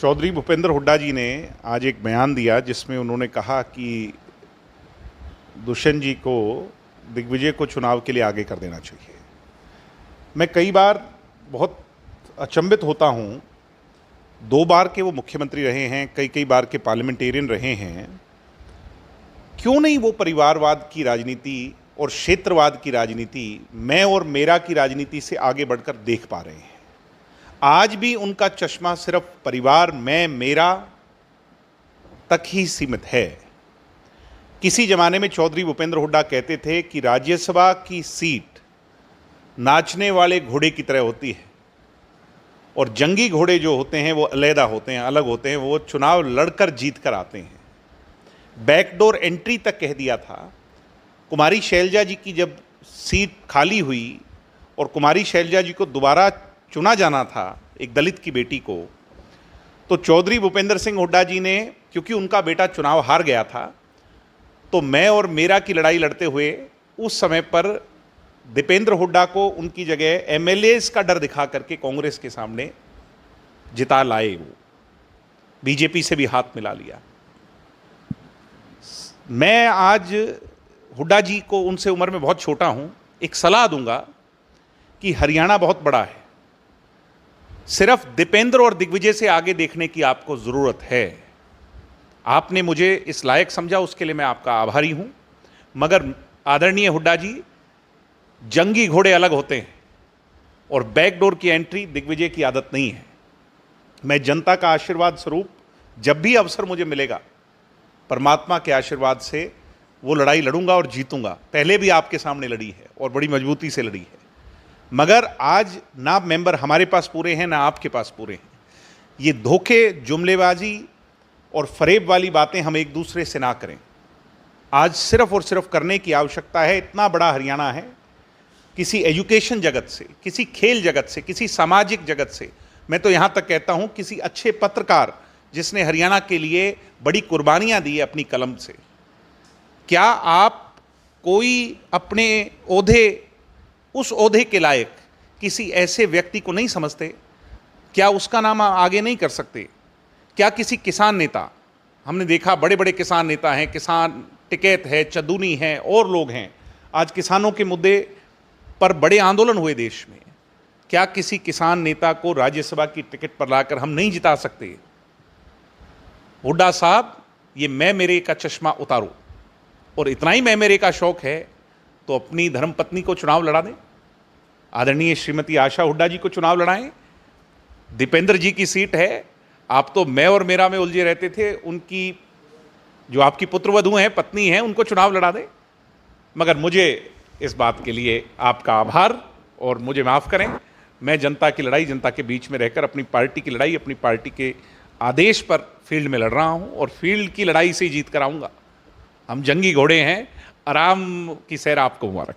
चौधरी भूपेंद्र हुड्डा जी ने आज एक बयान दिया जिसमें उन्होंने कहा कि दुष्यंत जी को, दिग्विजय को चुनाव के लिए आगे कर देना चाहिए। मैं कई बार बहुत अचंभित होता हूँ, 2 बार के वो मुख्यमंत्री रहे हैं, कई बार के पार्लियामेंटेरियन रहे हैं, क्यों नहीं वो परिवारवाद की राजनीति और क्षेत्रवाद की राजनीति, मैं और मेरा की राजनीति से आगे बढ़कर देख पा रहे हैं। आज भी उनका चश्मा सिर्फ परिवार, मैं, मेरा तक ही सीमित है। किसी जमाने में चौधरी भूपेंद्र हुड्डा कहते थे कि राज्यसभा की सीट नाचने वाले घोड़े की तरह होती है और जंगी घोड़े जो होते हैं वो अलहदा होते हैं, अलग होते हैं, वो चुनाव लड़कर जीत कर आते हैं। बैकडोर एंट्री तक कह दिया था। कुमारी शैलजा जी की जब सीट खाली हुई और कुमारी शैलजा जी को दोबारा चुना जाना था, एक दलित की बेटी को, तो चौधरी भूपेंद्र सिंह हुड्डा जी ने, क्योंकि उनका बेटा चुनाव हार गया था, तो मैं और मेरा की लड़ाई लड़ते हुए उस समय पर दीपेंद्र हुड्डा को उनकी जगह एमएलएस का डर दिखा करके कांग्रेस के सामने जिता लाए। वो बीजेपी से भी हाथ मिला लिया। मैं आज हुड्डा जी को, उनसे उम्र में बहुत छोटा हूं, एक सलाह दूंगा कि हरियाणा बहुत बड़ा है, सिर्फ दीपेंद्र और दिग्विजय से आगे देखने की आपको जरूरत है। आपने मुझे इस लायक समझा, उसके लिए मैं आपका आभारी हूं। मगर आदरणीय हुड्डा जी, जंगी घोड़े अलग होते हैं और बैकडोर की एंट्री दिग्विजय की आदत नहीं है। मैं जनता का आशीर्वाद स्वरूप जब भी अवसर मुझे मिलेगा, परमात्मा के आशीर्वाद से वो लड़ाई लड़ूंगा और जीतूंगा। पहले भी आपके सामने लड़ी है और बड़ी मजबूती से लड़ी है। मगर आज ना मेंबर हमारे पास पूरे हैं, ना आपके पास पूरे हैं। ये धोखे, जुमलेबाजी और फरेब वाली बातें हम एक दूसरे से ना करें। आज सिर्फ और सिर्फ करने की आवश्यकता है। इतना बड़ा हरियाणा है, किसी एजुकेशन जगत से, किसी खेल जगत से, किसी सामाजिक जगत से, मैं तो यहाँ तक कहता हूँ किसी अच्छे पत्रकार जिसने हरियाणा के लिए बड़ी कुर्बानियाँ दी अपनी कलम से, क्या आप कोई अपने ओहदे, उस ओहदे के लायक किसी ऐसे व्यक्ति को नहीं समझते? क्या उसका नाम आगे नहीं कर सकते? क्या किसी किसान नेता, हमने देखा बड़े बड़े किसान नेता हैं, किसान टिकैत है, चंदूनी है और लोग हैं, आज किसानों के मुद्दे पर बड़े आंदोलन हुए देश में, क्या किसी किसान नेता को राज्यसभा की टिकट पर लाकर हम नहीं जिता सकते? हुड्डा साहब, ये मैं मेरे का चश्मा उतारो, और इतना ही मैं मेरे का शौक है तो अपनी धर्मपत्नी को चुनाव लड़ा दें, आदरणीय श्रीमती आशा हुड्डा जी को चुनाव लड़ाएं। दीपेंद्र जी की सीट है, आप तो मैं और मेरा में उलझे रहते थे, उनकी जो आपकी पुत्रवधू हैं, पत्नी हैं, उनको चुनाव लड़ा दें। मगर मुझे इस बात के लिए आपका आभार, और मुझे माफ़ करें, मैं जनता की लड़ाई, जनता के बीच में रहकर अपनी पार्टी की लड़ाई अपनी पार्टी के आदेश पर फील्ड में लड़ रहा हूँ और फील्ड की लड़ाई से ही जीत कर आऊँगा। हम जंगी घोड़े हैं। आराम की सैर आपको मुबारक।